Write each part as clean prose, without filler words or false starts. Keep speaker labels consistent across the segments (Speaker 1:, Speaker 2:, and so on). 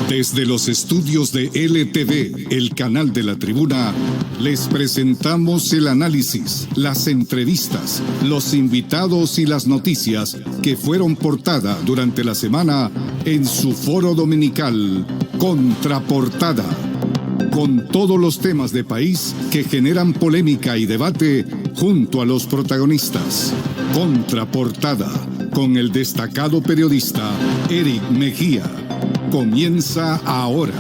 Speaker 1: Desde los estudios de LTV, el canal de la Tribuna, les presentamos el análisis, las entrevistas, los invitados y las noticias que fueron portada durante la semana en su foro dominical, Contraportada, con todos los temas de país que generan polémica y debate junto a los protagonistas. Contraportada, con el destacado periodista Eric Mejía. Comienza ahora.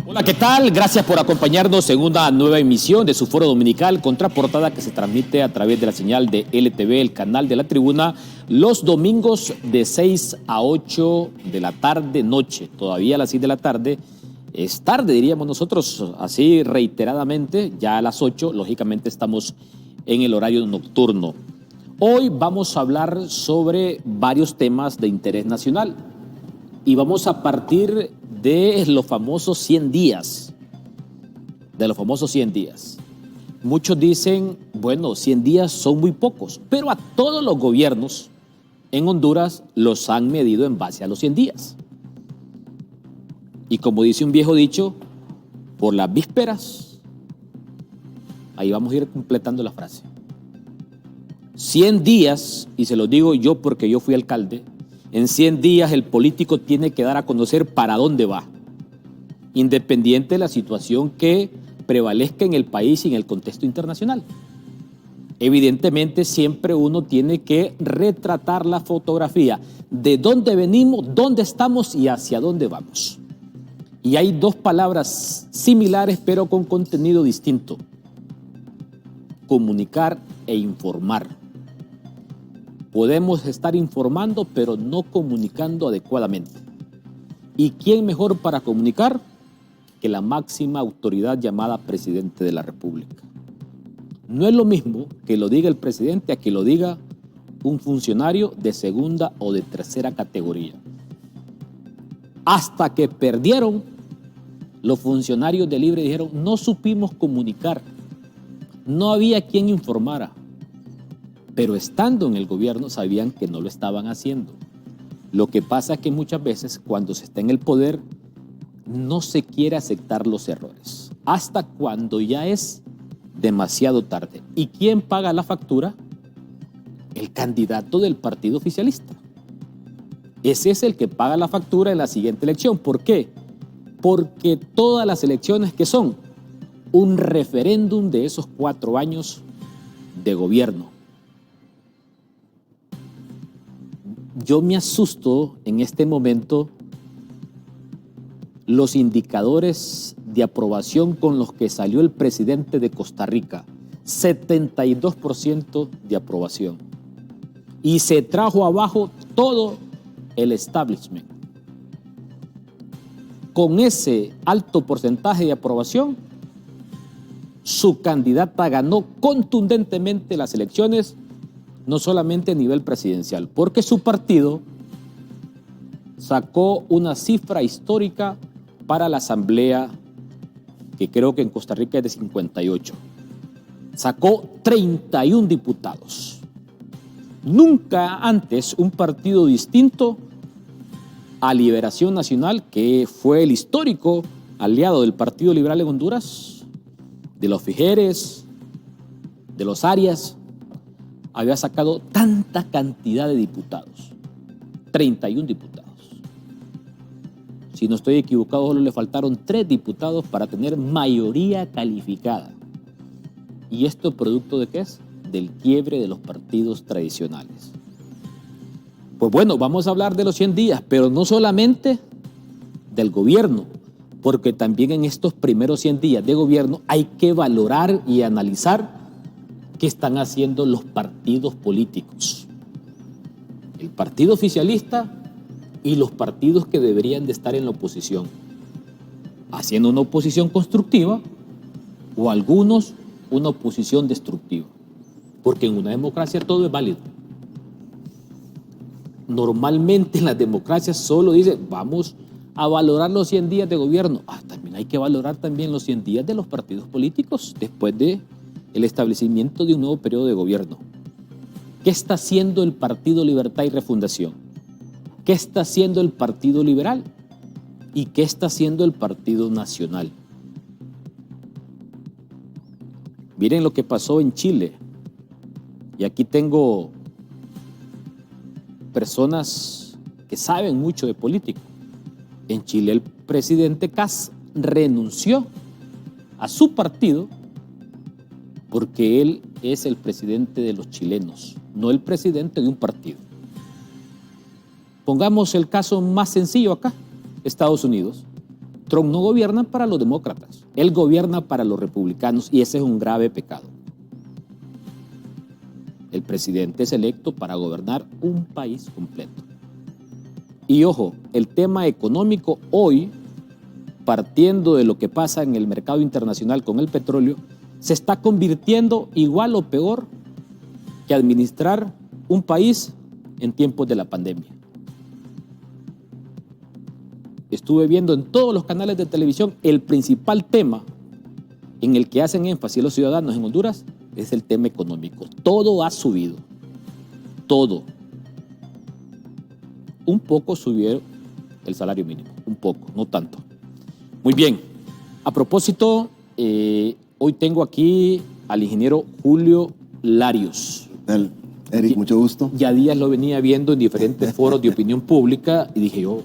Speaker 2: Hola, ¿qué tal? Gracias por acompañarnos en una nueva emisión de su foro dominical Contraportada, que se transmite a través de la señal de LTV, el canal de la Tribuna, los domingos de 6 a 8 de la tarde, noche. Todavía a las 6 de la tarde. Es tarde, diríamos nosotros, así reiteradamente. Ya a las 8, lógicamente, estamos en el horario nocturno. Hoy vamos a hablar sobre varios temas de interés nacional y vamos a partir de los famosos 100 días. De los famosos 100 días. Muchos dicen, bueno, 100 días son muy pocos, pero a todos los gobiernos en Honduras los han medido en base a los 100 días. Y como dice un viejo dicho, por las vísperas, ahí vamos a ir completando la frase. 100 días, y se lo digo yo porque yo fui alcalde, en 100 días el político tiene que dar a conocer para dónde va, independiente de la situación que prevalezca en el país y en el contexto internacional. Evidentemente siempre uno tiene que retratar la fotografía de dónde venimos, dónde estamos y hacia dónde vamos. Y hay dos palabras similares pero con contenido distinto: comunicar e informar. Podemos estar informando, pero no comunicando adecuadamente. ¿Y quién mejor para comunicar que la máxima autoridad llamada presidente de la República? No es lo mismo que lo diga el presidente a que lo diga un funcionario de segunda o de tercera categoría. Hasta que perdieron, los funcionarios de Libre dijeron: no supimos comunicar. No había quien informara, pero estando en el gobierno sabían que no lo estaban haciendo. Lo que pasa es que muchas veces cuando se está en el poder no se quiere aceptar los errores, hasta cuando ya es demasiado tarde. ¿Y quién paga la factura? El candidato del partido oficialista. Ese es el que paga la factura en la siguiente elección. ¿Por qué? Porque todas las elecciones que son un referéndum de esos 4 años de gobierno. Yo me asusto en este momento los indicadores de aprobación con los que salió el presidente de Costa Rica. 72% de aprobación. Y se trajo abajo todo el establishment. Con ese alto porcentaje de aprobación, su candidata ganó contundentemente las elecciones, no solamente a nivel presidencial, porque su partido sacó una cifra histórica para la asamblea, que creo que en Costa Rica es de 58. Sacó 31 diputados. Nunca antes un partido distinto a Liberación Nacional, que fue el histórico aliado del Partido Liberal en Honduras, de los Fijeres, de los Arias, había sacado tanta cantidad de diputados, 31 diputados. Si no estoy equivocado, solo le faltaron 3 diputados para tener mayoría calificada. ¿Y esto producto de qué es? Del quiebre de los partidos tradicionales. Pues bueno, vamos a hablar de los 100 días, pero no solamente del gobierno, porque también en estos primeros 100 días de gobierno hay que valorar y analizar qué están haciendo los partidos políticos. El partido oficialista y los partidos que deberían de estar en la oposición, haciendo una oposición constructiva o algunos una oposición destructiva, porque en una democracia todo es válido. Normalmente en las democracias solo dice vamos a valorar los 100 días de gobierno. También hay que valorar también los 100 días de los partidos políticos después de el establecimiento de un nuevo periodo de gobierno. ¿Qué está haciendo el Partido Libertad y Refundación? ¿Qué está haciendo el Partido Liberal? ¿Y qué está haciendo el Partido Nacional? Miren lo que pasó en Chile. Y aquí tengo personas que saben mucho de política. En Chile el presidente Kast renunció a su partido porque él es el presidente de los chilenos, no el presidente de un partido. Pongamos el caso más sencillo acá, Estados Unidos. Trump no gobierna para los demócratas, él gobierna para los republicanos y ese es un grave pecado. El presidente es electo para gobernar un país completo. Y ojo, el tema económico hoy, partiendo de lo que pasa en el mercado internacional con el petróleo, se está convirtiendo igual o peor que administrar un país en tiempos de la pandemia. Estuve viendo en todos los canales de televisión el principal tema en el que hacen énfasis los ciudadanos en Honduras es el tema económico. Todo ha subido, todo. Un poco subió el salario mínimo, un poco, no tanto. Muy bien, a propósito, hoy tengo aquí al ingeniero Julio Larios.
Speaker 3: Eric, mucho gusto.
Speaker 2: Ya días lo venía viendo en diferentes foros de opinión pública y dije yo,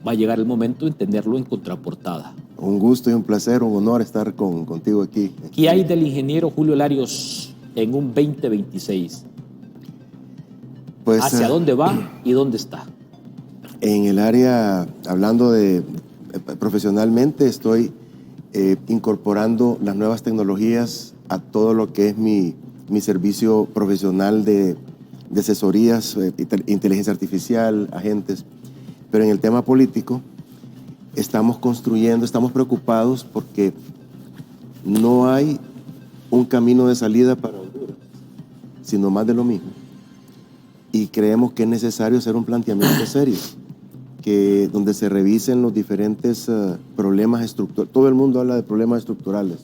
Speaker 2: va a llegar el momento de tenerlo en contraportada.
Speaker 3: Un gusto y un placer, un honor estar contigo aquí.
Speaker 2: ¿Qué hay del ingeniero Julio Larios en un 2026?
Speaker 3: Pues,
Speaker 2: ¿hacia dónde va y dónde está?
Speaker 3: En el área, hablando de profesionalmente, estoy incorporando las nuevas tecnologías a todo lo que es mi servicio profesional de asesorías, inteligencia artificial, agentes. Pero en el tema político estamos construyendo, estamos preocupados porque no hay un camino de salida para Honduras, sino más de lo mismo. Y creemos que es necesario hacer un planteamiento serio, donde se revisen los diferentes problemas estructurales. Todo el mundo habla de problemas estructurales,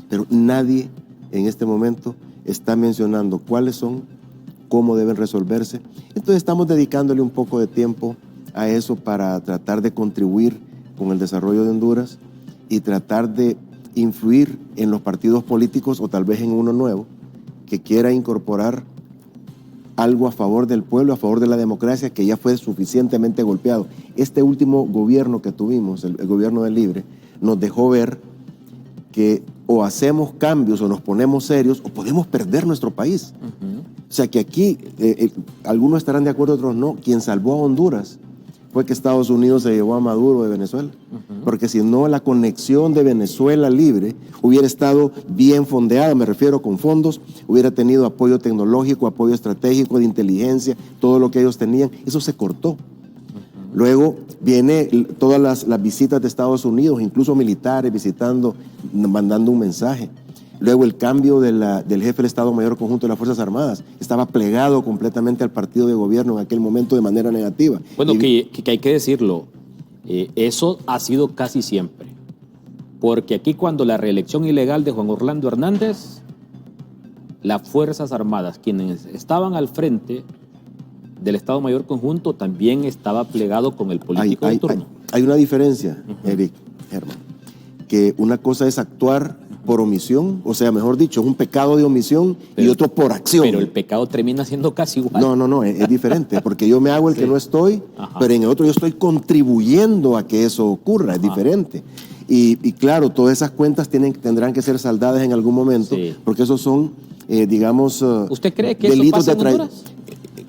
Speaker 3: pero nadie en este momento está mencionando cuáles son, cómo deben resolverse. Entonces estamos dedicándole un poco de tiempo a eso para tratar de contribuir con el desarrollo de Honduras y tratar de influir en los partidos políticos o tal vez en uno nuevo que quiera incorporar algo a favor del pueblo, a favor de la democracia, que ya fue suficientemente golpeado. Este último gobierno que tuvimos, el gobierno del Libre, nos dejó ver que o hacemos cambios o nos ponemos serios o podemos perder nuestro país. O sea que aquí, algunos estarán de acuerdo, otros no. Quien salvó a Honduras fue que Estados Unidos se llevó a Maduro de Venezuela. Porque si no, la conexión de Venezuela libre hubiera estado bien fondeada, me refiero con fondos, hubiera tenido apoyo tecnológico, apoyo estratégico, de inteligencia, todo lo que ellos tenían. Eso se cortó. Luego viene todas las visitas de Estados Unidos, incluso militares visitando, mandando un mensaje. Luego el cambio del jefe del Estado Mayor Conjunto de las Fuerzas Armadas. Estaba plegado completamente al partido de gobierno en aquel momento de manera negativa.
Speaker 2: Bueno, que hay que decirlo, eso ha sido casi siempre. Porque aquí cuando la reelección ilegal de Juan Orlando Hernández, las Fuerzas Armadas, quienes estaban al frente del Estado Mayor Conjunto, también estaba plegado con el político de turno.
Speaker 3: Hay una diferencia, Eric, Germán, que una cosa es actuar por omisión, o sea, mejor dicho, un pecado de omisión y otro por acción.
Speaker 2: Pero el pecado termina siendo casi igual.
Speaker 3: No, es diferente, porque yo me hago el que no estoy, pero en el otro yo estoy contribuyendo a que eso ocurra, es diferente. Y claro, todas esas cuentas tendrán que ser saldadas en algún momento, porque esos son, digamos,
Speaker 2: ¿usted cree que delitos eso pasa en Honduras?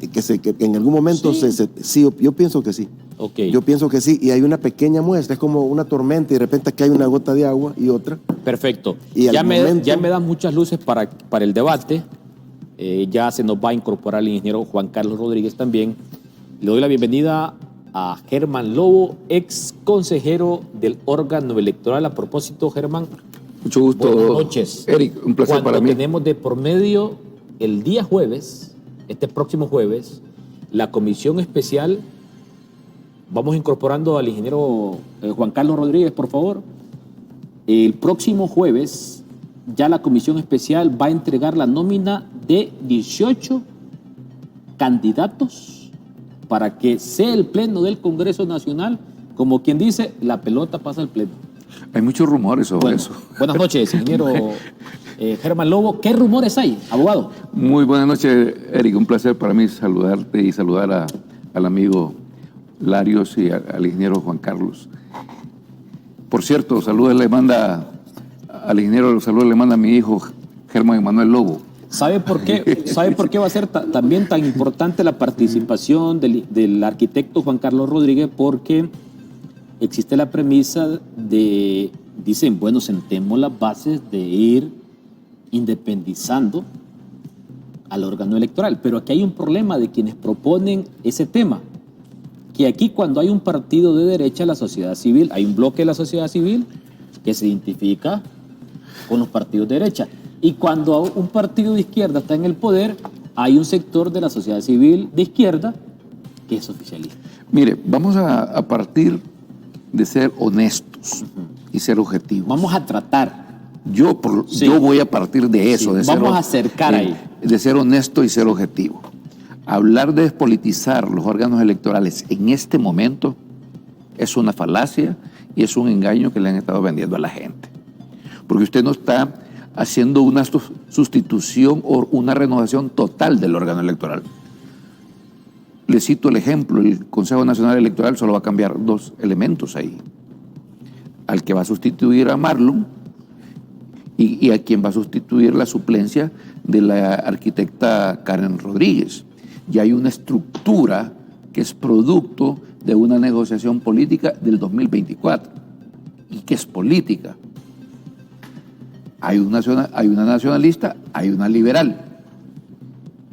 Speaker 3: Que en algún momento sí, yo pienso que sí.
Speaker 2: Okay.
Speaker 3: Yo pienso que sí, y hay una pequeña muestra, es como una tormenta y de repente aquí hay una gota de agua y otra.
Speaker 2: Perfecto.
Speaker 3: Y
Speaker 2: ya me dan muchas luces para el debate. Ya se nos va a incorporar el ingeniero Juan Carlos Rodríguez también. Le doy la bienvenida a Germán Lobo, ex consejero del órgano electoral. A propósito, Germán,
Speaker 4: mucho gusto.
Speaker 2: Buenas noches.
Speaker 4: Eric, un placer para mí.
Speaker 2: Tenemos de por medio el día jueves, este próximo jueves, la comisión especial. Vamos incorporando al ingeniero Juan Carlos Rodríguez, por favor. El próximo jueves ya la comisión especial va a entregar la nómina de 18 candidatos para que sea el pleno del Congreso Nacional, como quien dice, la pelota pasa al pleno.
Speaker 4: Hay muchos rumores sobre eso.
Speaker 2: Buenas noches, ingeniero Germán Lobo. ¿Qué rumores hay, abogado?
Speaker 4: Muy buenas noches, Eric. Un placer para mí saludarte y saludar al amigo Larios y al ingeniero Juan Carlos. Por cierto, saludos le manda al ingeniero, saludos le manda a mi hijo Germán Emanuel Lobo.
Speaker 2: ¿Sabe por qué va a ser también tan importante la participación del arquitecto Juan Carlos Rodríguez? Porque existe la premisa de, dicen, bueno, sentemos las bases de ir independizando al órgano electoral. Pero aquí hay un problema de quienes proponen ese tema, que aquí cuando hay un partido de derecha, la sociedad civil, hay un bloque de la sociedad civil que se identifica con los partidos de derecha. Y cuando un partido de izquierda está en el poder, hay un sector de la sociedad civil de izquierda que es oficialista.
Speaker 4: Mire, vamos a partir de ser honestos y ser objetivos.
Speaker 2: Vamos a tratar.
Speaker 4: Yo voy a partir de eso.
Speaker 2: Sí, vamos a acercar ahí.
Speaker 4: De ser honesto y ser objetivo. Hablar de despolitizar los órganos electorales en este momento es una falacia y es un engaño que le han estado vendiendo a la gente. Porque usted no está haciendo una sustitución o una renovación total del órgano electoral. Le cito el ejemplo, el Consejo Nacional Electoral solo va a cambiar 2 elementos ahí. Al que va a sustituir a Marlon y a quien va a sustituir la suplencia de la arquitecta Karen Rodríguez. Y hay una estructura que es producto de una negociación política del 2024 y que es política. Hay una nacionalista, hay una liberal.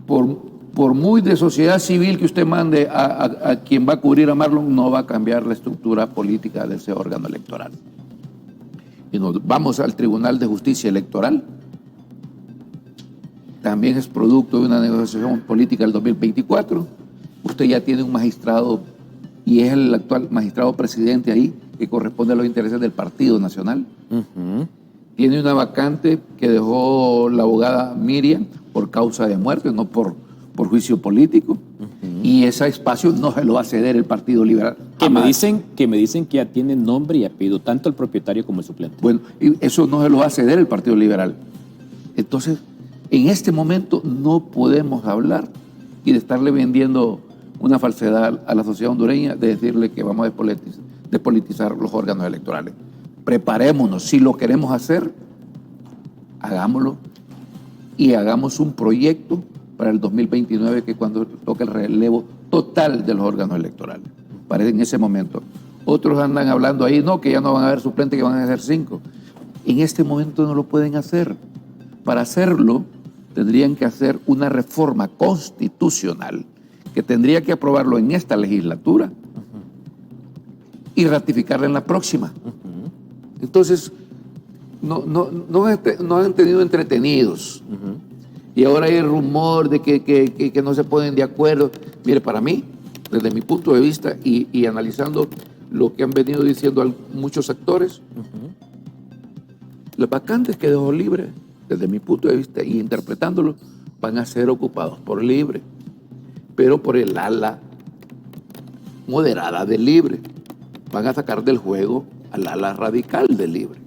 Speaker 4: Por muy de sociedad civil que usted mande a quien va a cubrir a Marlon, no va a cambiar la estructura política de ese órgano electoral. Y nos vamos al Tribunal de Justicia Electoral. También es producto de una negociación política del 2024. Usted ya tiene un magistrado y es el actual magistrado presidente ahí, que corresponde a los intereses del Partido Nacional. Tiene una vacante que dejó la abogada Miriam por causa de muerte, no por juicio político. Y ese espacio no se lo va a ceder el Partido Liberal.
Speaker 2: Que me dicen que ya tiene nombre y apellido, tanto el propietario como el suplente.
Speaker 4: Bueno, y eso no se lo va a ceder el Partido Liberal. Entonces, en este momento no podemos hablar y de estarle vendiendo una falsedad a la sociedad hondureña de decirle que vamos a despolitizar los órganos electorales. Preparémonos, si lo queremos hacer, hagámoslo y hagamos un proyecto para el 2029, que es cuando toque el relevo total de los órganos electorales. Parece en ese momento. Otros andan hablando ahí, no, que ya no van a haber suplentes, que van a ser 5. En este momento no lo pueden hacer. Para hacerlo, tendrían que hacer una reforma constitucional que tendría que aprobarlo en esta legislatura y ratificarla en la próxima. Entonces, no han tenido entretenidos. Y ahora hay rumor de que no se ponen de acuerdo. Mire, para mí, desde mi punto de vista y analizando lo que han venido diciendo muchos actores, las vacantes que dejó libre, desde mi punto de vista y interpretándolo, van a ser ocupados por Libre, pero por el ala moderada de Libre. Van a sacar del juego al ala radical de Libre.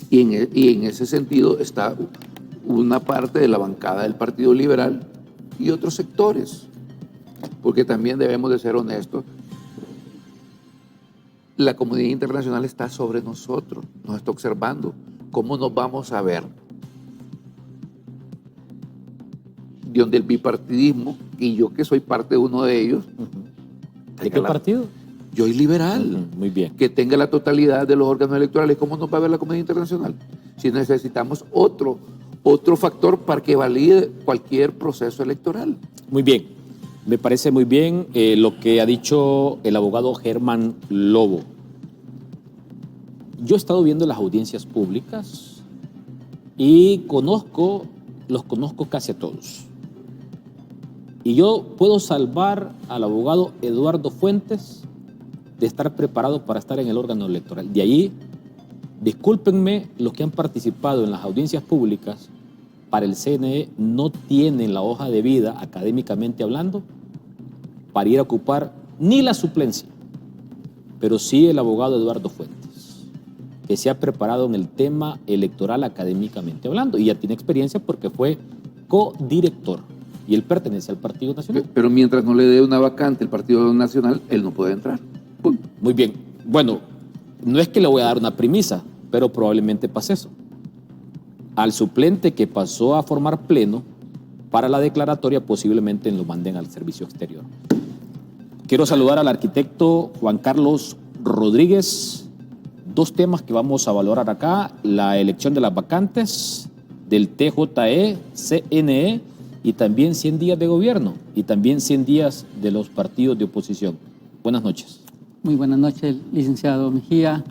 Speaker 4: Y en ese sentido está una parte de la bancada del Partido Liberal y otros sectores, porque también debemos de ser honestos. La comunidad internacional está sobre nosotros, nos está observando. ¿Cómo nos vamos a ver? Donde el bipartidismo, y yo que soy parte de uno de ellos.
Speaker 2: ¿De qué partido?
Speaker 4: Yo soy liberal.
Speaker 2: Muy bien.
Speaker 4: Que tenga la totalidad de los órganos electorales. ¿Cómo nos va a ver la comunidad internacional? Si necesitamos otro factor para que valide cualquier proceso electoral.
Speaker 2: Muy bien. Me parece muy bien lo que ha dicho el abogado Germán Lobo. Yo he estado viendo las audiencias públicas y los conozco casi a todos. Y yo puedo salvar al abogado Eduardo Fuentes de estar preparado para estar en el órgano electoral. De ahí Discúlpenme, los que han participado en las audiencias públicas para el CNE no tienen la hoja de vida, académicamente hablando, para ir a ocupar ni la suplencia, pero sí el abogado Eduardo Fuentes, que se ha preparado en el tema electoral académicamente hablando y ya tiene experiencia porque fue codirector y él pertenece al Partido Nacional.
Speaker 4: Pero mientras no le dé una vacante el Partido Nacional, él no puede entrar. Punto.
Speaker 2: Muy bien. Bueno, no es que le voy a dar una premisa, pero probablemente pase eso. Al suplente que pasó a formar pleno para la declaratoria, posiblemente lo manden al servicio exterior. Quiero saludar al arquitecto Juan Carlos Rodríguez. Dos temas que vamos a valorar acá: la elección de las vacantes del TJE, CNE, y también 100 días de gobierno, y también 100 días de los partidos de oposición. Buenas noches.
Speaker 5: Muy buenas noches, licenciado Mejía,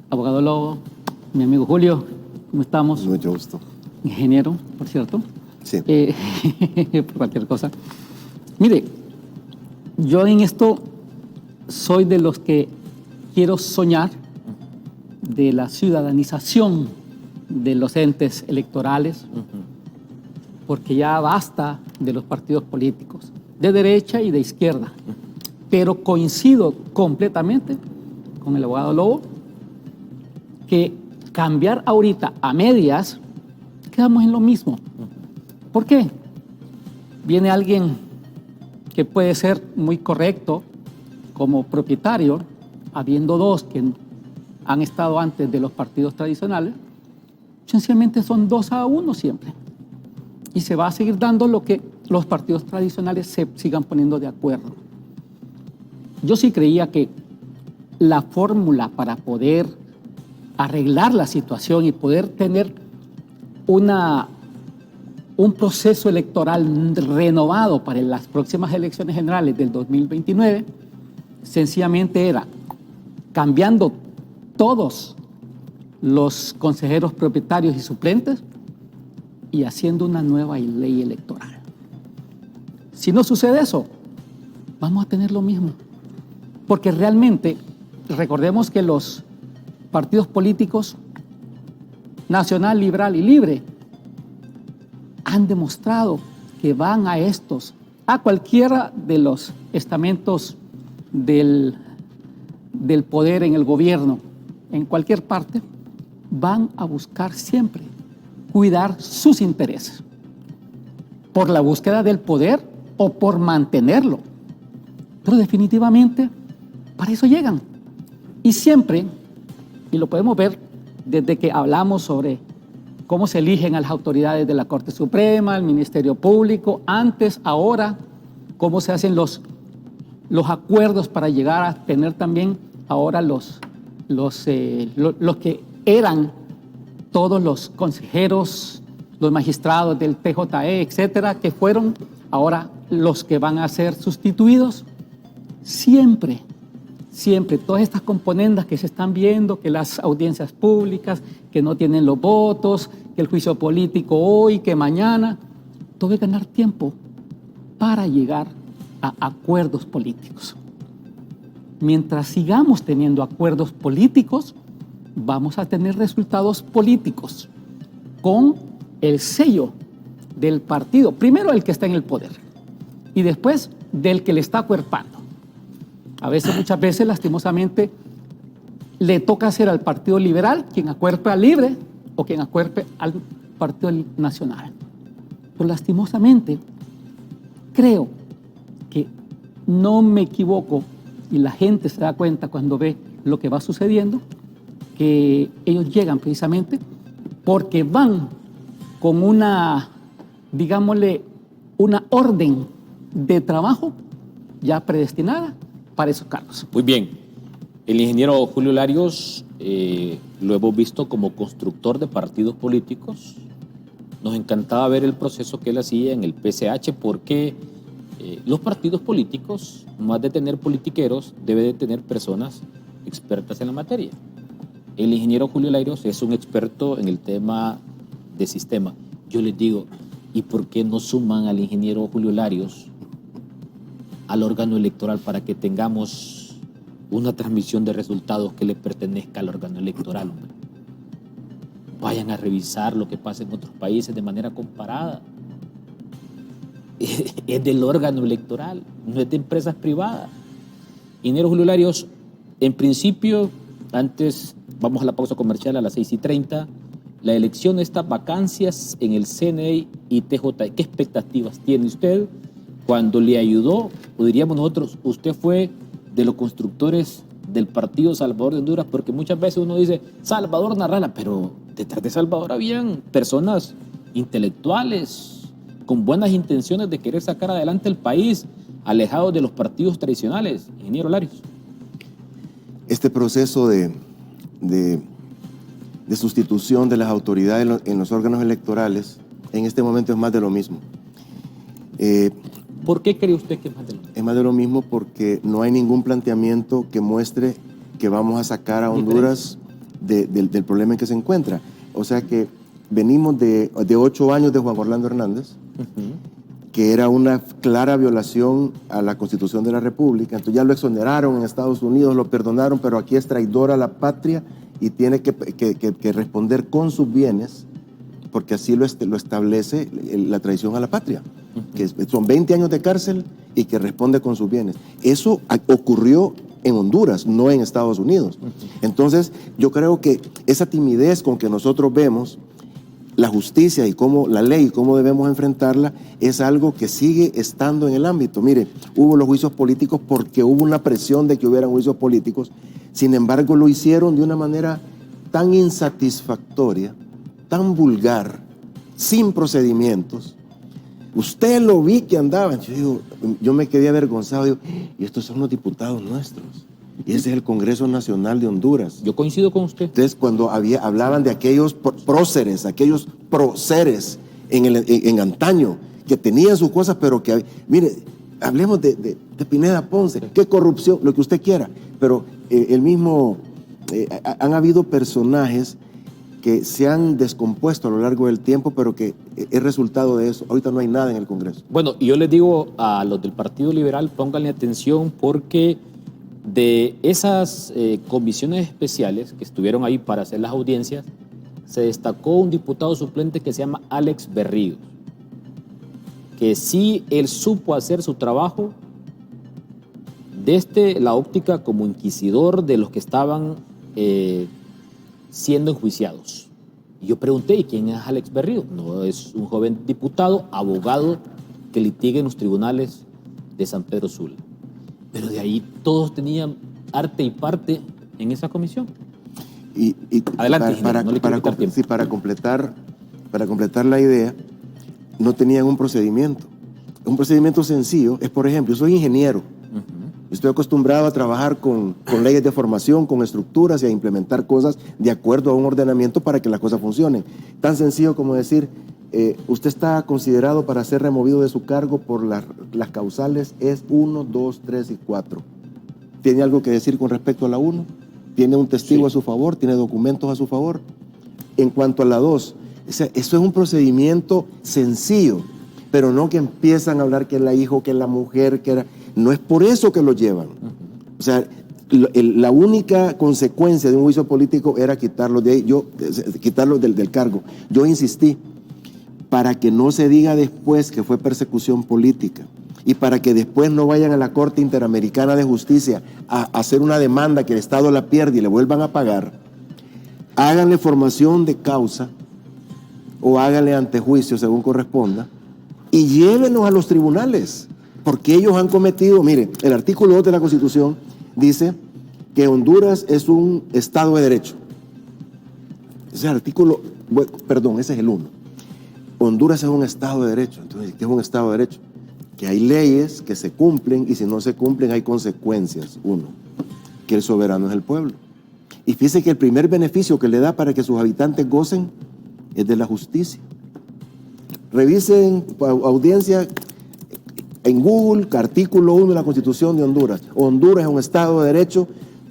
Speaker 5: abogado Lobo, mi amigo Julio, ¿cómo estamos?
Speaker 3: Mucho gusto.
Speaker 5: Ingeniero, por cierto.
Speaker 3: Sí.
Speaker 5: Por cualquier cosa. Mire, yo en esto soy de los que quiero soñar de la ciudadanización de los entes electorales, porque ya basta de los partidos políticos, de derecha y de izquierda. Pero coincido completamente con el abogado Lobo que cambiar ahorita a medias, quedamos en lo mismo. ¿Por qué? Viene alguien que puede ser muy correcto como propietario, habiendo dos que han estado antes de los partidos tradicionales, sencillamente son 2-1 siempre. Y se va a seguir dando lo que los partidos tradicionales se sigan poniendo de acuerdo. Yo sí creía que la fórmula para poder arreglar la situación y poder tener un proceso electoral renovado para las próximas elecciones generales del 2029, sencillamente era cambiando todos los consejeros propietarios y suplentes y haciendo una nueva ley electoral. Si no sucede eso, vamos a tener lo mismo. Porque realmente, recordemos que los partidos políticos, Nacional, Liberal y Libre, han demostrado que van a cualquiera de los estamentos del poder en el gobierno, en cualquier parte, van a buscar siempre cuidar sus intereses, por la búsqueda del poder o por mantenerlo. Pero definitivamente, para eso llegan. Y siempre, y lo podemos ver desde que hablamos sobre cómo se eligen a las autoridades de la Corte Suprema, el Ministerio Público, antes, ahora, cómo se hacen los acuerdos para llegar a tener también ahora los que eran todos los consejeros, los magistrados del TJE, etcétera, que fueron ahora los que van a ser sustituidos. Siempre todas estas componendas que se están viendo, que las audiencias públicas, que no tienen los votos, que el juicio político hoy, que mañana, todo es ganar tiempo para llegar a acuerdos políticos. Mientras sigamos teniendo acuerdos políticos, vamos a tener resultados políticos con el sello del partido, primero el que está en el poder y después del que le está acuerpando. A veces, muchas veces, lastimosamente, le toca hacer al Partido Liberal quien acuerpe al Libre o quien acuerpe al Partido Nacional. Pero lastimosamente, creo que no me equivoco y la gente se da cuenta cuando ve lo que va sucediendo, que ellos llegan precisamente porque van con una, digámosle, una orden de trabajo ya predestinada para esos cargos.
Speaker 2: Muy bien. El ingeniero Julio Larios lo hemos visto como constructor de partidos políticos. Nos encantaba ver el proceso que él hacía en el PCH porque los partidos políticos, más de tener politiqueros, debe de tener personas expertas en la materia. El ingeniero Julio Larios es un experto en el tema de sistema. Yo les digo, ¿y por qué no suman al ingeniero Julio Larios al órgano electoral para que tengamos una transmisión de resultados que le pertenezca al órgano electoral, hombre. Vayan a revisar lo que pasa en otros países de manera comparada. Es del órgano electoral, no es de empresas privadas. Ingeniero Julio Larios, en principio, antes vamos a la pausa comercial a las 6:30, la elección de estas vacancias en el CNE y TJ, ¿qué expectativas tiene usted cuando le ayudó, o diríamos nosotros, usted fue de los constructores del Partido Salvador de Honduras? Porque muchas veces uno dice Salvador Narrala, pero detrás de Salvador habían personas intelectuales con buenas intenciones de querer sacar adelante el país, alejados de los partidos tradicionales. Ingeniero Larios.
Speaker 3: Este proceso de sustitución de las autoridades en los órganos electorales en este momento es más de lo mismo.
Speaker 2: ¿Por qué cree usted que es más de lo mismo?
Speaker 3: Es más de lo mismo porque no hay ningún planteamiento que muestre que vamos a sacar a Honduras del problema en que se encuentra. O sea que venimos de 8 años de Juan Orlando Hernández, que era una clara violación a la Constitución de la República. Entonces ya lo exoneraron en Estados Unidos, lo perdonaron, pero aquí es traidor a la patria y tiene que responder con sus bienes, porque así lo establece la traición a la patria, que son 20 años de cárcel y que responde con sus bienes. Eso ocurrió en Honduras, no en Estados Unidos. Entonces yo creo que esa timidez con que nosotros vemos la justicia y cómo la ley, cómo debemos enfrentarla, es algo que sigue estando en el ámbito. Mire, hubo los juicios políticos porque hubo una presión de que hubieran juicios políticos. Sin embargo, lo hicieron de una manera tan insatisfactoria, tan vulgar, sin procedimientos. Usted lo vi que andaban. Yo me quedé avergonzado. Digo, y estos son los diputados nuestros. Y ese es el Congreso Nacional de Honduras.
Speaker 2: Yo coincido con usted.
Speaker 3: Entonces, cuando hablaban de aquellos próceres, aquellos próceres en antaño, que tenían sus cosas, pero que, mire, hablemos de Pineda Ponce, qué corrupción, lo que usted quiera, pero han habido personajes que se han descompuesto a lo largo del tiempo, pero que es resultado de eso. Ahorita no hay nada en el Congreso.
Speaker 2: Bueno, y yo les digo a los del Partido Liberal, pónganle atención porque de esas comisiones especiales que estuvieron ahí para hacer las audiencias, se destacó un diputado suplente que se llama Alex Berrío, que sí él supo hacer su trabajo desde la óptica como inquisidor de los que estaban siendo enjuiciados. Y yo pregunté, ¿y quién es Alex Berrío? No, es un joven diputado, abogado que litiga en los tribunales de San Pedro Sula. Pero de ahí todos tenían arte y parte en esa comisión. Adelante,
Speaker 3: para completar la idea, no tenían un procedimiento. Un procedimiento sencillo es, por ejemplo, yo soy ingeniero. Estoy acostumbrado a trabajar con leyes de formación, con estructuras y a implementar cosas de acuerdo a un ordenamiento para que las cosas funcionen. Tan sencillo como decir, usted está considerado para ser removido de su cargo por las causales es 1, 2, 3 y 4. ¿Tiene algo que decir con respecto a la 1? ¿Tiene un testigo a su favor? ¿Tiene documentos a su favor? En cuanto a la 2, eso es un procedimiento sencillo, pero no que empiezan a hablar que es la hija, que es la mujer, que era... No es por eso que lo llevan. O sea, la única consecuencia de un juicio político era quitarlo de ahí, quitarlo del cargo. Yo insistí para que no se diga después que fue persecución política y para que después no vayan a la Corte Interamericana de Justicia a hacer una demanda que el Estado la pierde y le vuelvan a pagar. Háganle formación de causa o háganle antejuicio según corresponda y llévenos a los tribunales. Porque ellos han cometido, mire, el artículo 2 de la Constitución dice que Honduras es un Estado de Derecho. Ese es el 1. Honduras es un Estado de Derecho. Entonces, ¿qué es un Estado de Derecho? Que hay leyes que se cumplen y si no se cumplen hay consecuencias. 1, que el soberano es el pueblo. Y fíjese que el primer beneficio que le da para que sus habitantes gocen es de la justicia. Revisen audiencia en Google, artículo 1 de la Constitución de Honduras. Honduras es un Estado de Derecho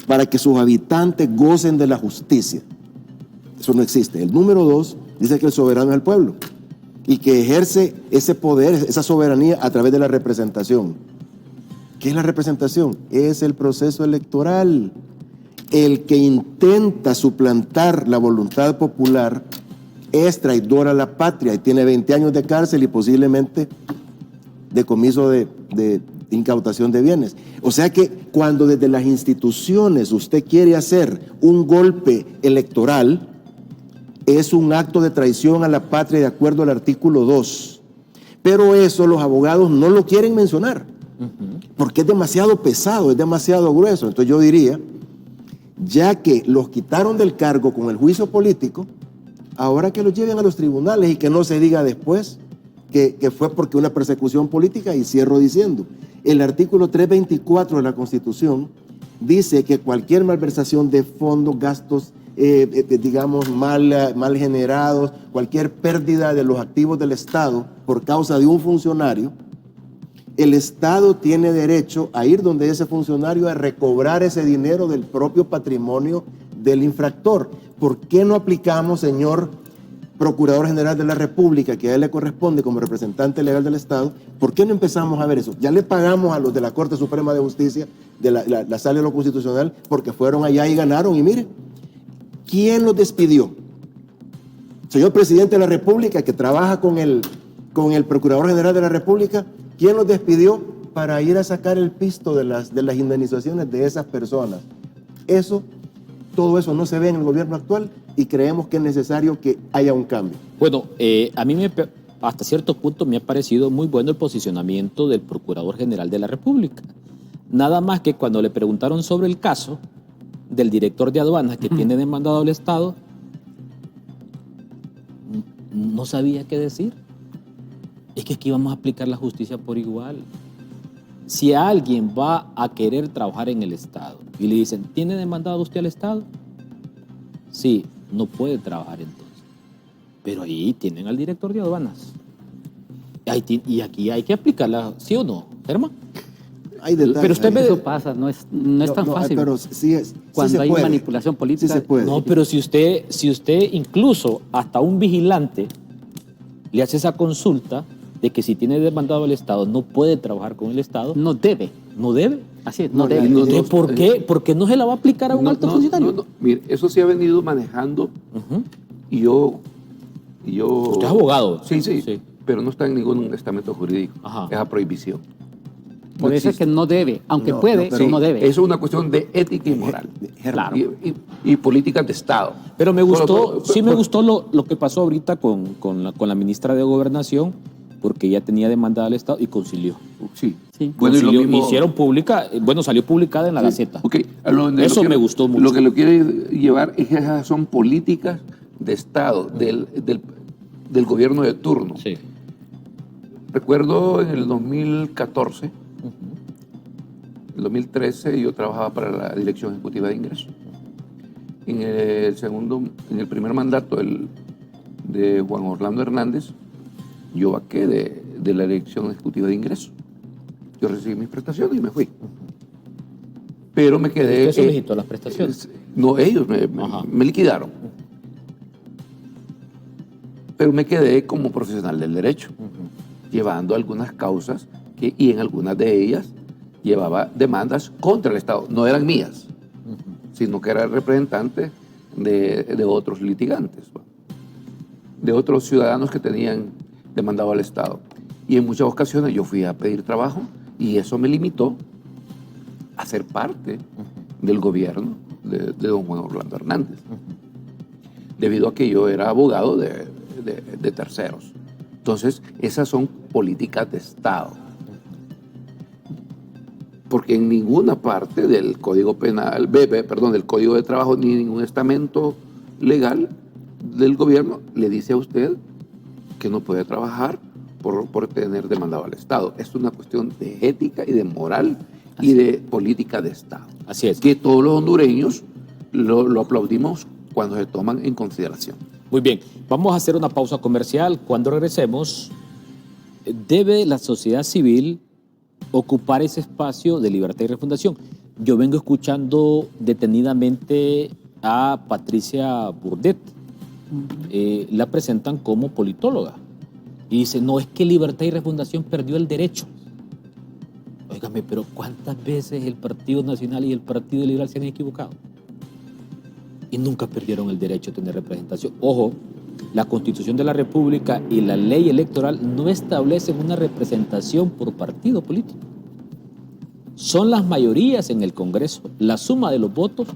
Speaker 3: para que sus habitantes gocen de la justicia. Eso no existe. El número 2 dice que el soberano es el pueblo y que ejerce ese poder, esa soberanía a través de la representación. ¿Qué es la representación? Es el proceso electoral. El que intenta suplantar la voluntad popular es traidor a la patria y tiene 20 años de cárcel y posiblemente decomiso de incautación de bienes. O sea que cuando desde las instituciones usted quiere hacer un golpe electoral, es un acto de traición a la patria de acuerdo al artículo 2. Pero eso los abogados no lo quieren mencionar, porque es demasiado pesado, es demasiado grueso. Entonces yo diría, ya que los quitaron del cargo con el juicio político, ahora que los lleven a los tribunales y que no se diga después que fue porque una persecución política. Y cierro diciendo, el artículo 324 de la Constitución dice que cualquier malversación de fondos, gastos, digamos, mal generados, cualquier pérdida de los activos del Estado por causa de un funcionario, el Estado tiene derecho a ir donde ese funcionario a recobrar ese dinero del propio patrimonio del infractor. ¿Por qué no aplicamos, señor Procurador General de la República, que a él le corresponde como representante legal del Estado? ¿Por qué no empezamos a ver eso? Ya le pagamos a los de la Corte Suprema de Justicia, de la Sala de lo Constitucional, porque fueron allá y ganaron. Y miren, ¿quién los despidió? Señor Presidente de la República, que trabaja con el Procurador General de la República, ¿quién los despidió para ir a sacar el pisto de las indemnizaciones de esas personas? Todo eso no se ve en el gobierno actual y creemos que es necesario que haya un cambio.
Speaker 2: Bueno, a mí hasta cierto punto me ha parecido muy bueno el posicionamiento del Procurador General de la República. Nada más que cuando le preguntaron sobre el caso del director de aduanas que tiene demandado al Estado, no sabía qué decir. Es que aquí vamos a aplicar la justicia por igual. Si alguien va a querer trabajar en el Estado y le dicen, ¿tiene demandado usted al Estado? Sí, no puede trabajar entonces. Pero ahí tienen al director de aduanas. Y aquí hay que aplicarla, ¿sí o no, Germán?
Speaker 3: Hay detalles.
Speaker 2: Pero usted
Speaker 5: Eso pasa, no es tan fácil.
Speaker 3: Pero sí
Speaker 5: Cuando hay
Speaker 3: puede.
Speaker 5: manipulación política.
Speaker 3: Sí se puede.
Speaker 2: No, pero si usted incluso hasta un vigilante le hace esa consulta de que si tiene demandado al Estado no puede trabajar con el Estado.
Speaker 5: No debe.
Speaker 2: ¿No debe?
Speaker 5: Así es, no debe.
Speaker 2: Entonces, ¿por qué? ¿Por qué no se la va a aplicar a un alto funcionario?
Speaker 4: No. Mire, eso se ha venido manejando y yo...
Speaker 2: Usted es abogado.
Speaker 4: Sí, pero no está en ningún estamento jurídico.
Speaker 2: Ajá.
Speaker 4: Es a prohibición.
Speaker 5: Por eso es que no debe, aunque puede, pero no debe.
Speaker 4: Eso es una cuestión de ética y moral.
Speaker 5: Claro.
Speaker 4: Y políticas de Estado.
Speaker 2: Pero me gustó, me gustó lo que pasó ahorita con la ministra de Gobernación, porque ella tenía demandada al Estado y concilió.
Speaker 4: Sí.
Speaker 2: Bueno,
Speaker 4: y lo mismo,
Speaker 2: hicieron pública, salió publicada en la Gaceta.
Speaker 4: Okay.
Speaker 2: Eso me gustó mucho.
Speaker 4: Lo que lo quiere llevar es que esas son políticas de Estado, del gobierno de turno.
Speaker 2: Sí.
Speaker 4: Recuerdo en el 2014, el 2013 yo trabajaba para la Dirección Ejecutiva de Ingresos. En el primer mandato de Juan Orlando Hernández, yo vaqué de la Dirección Ejecutiva de Ingresos. Yo recibí mis prestaciones y me fui. Pero me quedé...
Speaker 2: ¿Usted solicitó las prestaciones?
Speaker 4: No, ellos me liquidaron. Pero me quedé como profesional del derecho, llevando algunas causas y en algunas de ellas llevaba demandas contra el Estado. No eran mías, sino que era representante de otros litigantes, de otros ciudadanos que tenían demandado al Estado. Y en muchas ocasiones yo fui a pedir trabajo y eso me limitó a ser parte del gobierno de don Juan Orlando Hernández, debido a que yo era abogado de terceros. Entonces, esas son políticas de Estado. Porque en ninguna parte del Código Penal, del Código de Trabajo, ni ningún estamento legal del gobierno le dice a usted que no puede trabajar por tener demandado al Estado. Es una cuestión de ética y de moral y de política de Estado.
Speaker 2: Así es.
Speaker 4: Que todos los hondureños lo aplaudimos cuando se toman en consideración.
Speaker 2: Muy bien, vamos a hacer una pausa comercial. Cuando regresemos, ¿debe la sociedad civil ocupar ese espacio de libertad y refundación? Yo vengo escuchando detenidamente a Patricia Burdet. La presentan como politóloga. Y dice, no, es que libertad y refundación perdió el derecho. Oiga, Óigame, pero ¿cuántas veces el Partido Nacional y el Partido Liberal se han equivocado? Y nunca perdieron el derecho a tener representación. Ojo, la Constitución de la República y la ley electoral no establecen una representación por partido político. Son las mayorías en el Congreso, la suma de los votos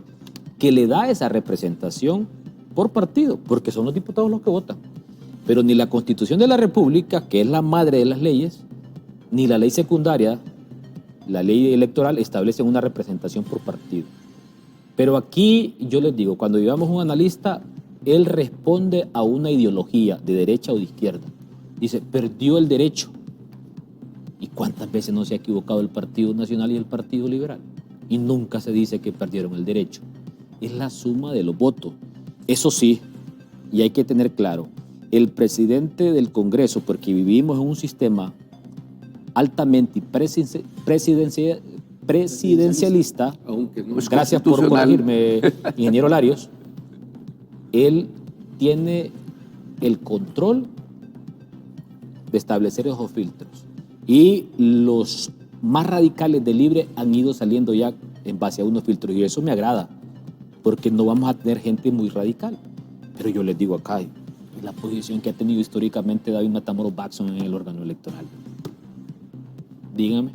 Speaker 2: que le da esa representación por partido, porque son los diputados los que votan. Pero ni la Constitución de la República, que es la madre de las leyes, ni la ley secundaria, la ley electoral, establecen una representación por partido. Pero aquí yo les digo, cuando llevamos un analista, él responde a una ideología de derecha o de izquierda. Dice, perdió el derecho. ¿Y cuántas veces no se ha equivocado el Partido Nacional y el Partido Liberal? Y nunca se dice que perdieron el derecho. Es la suma de los votos. Eso sí, y hay que tener claro, el presidente del Congreso, porque vivimos en un sistema altamente presidencialista,
Speaker 4: aunque no es
Speaker 2: gracias por corregirme, ingeniero Larios, él tiene el control de establecer esos filtros. Y los más radicales de Libre han ido saliendo ya en base a unos filtros. Y eso me agrada, porque no vamos a tener gente muy radical. Pero yo les digo acá, la posición que ha tenido históricamente David Matamoros Baxon en el órgano electoral. Díganme.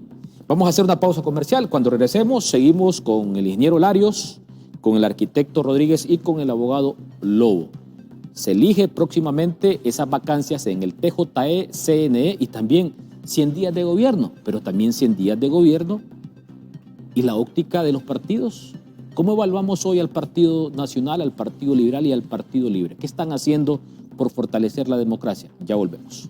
Speaker 2: Vamos a hacer una pausa comercial. Cuando regresemos, seguimos con el ingeniero Larios, con el arquitecto Rodríguez y con el abogado Lobo. Se elige próximamente esas vacancias en el TJE, CNE y también 100 días de gobierno, pero también 100 días de gobierno y la óptica de los partidos. ¿Cómo evaluamos hoy al Partido Nacional, al Partido Liberal y al Partido Libre? ¿Qué están haciendo por fortalecer la democracia? Ya volvemos.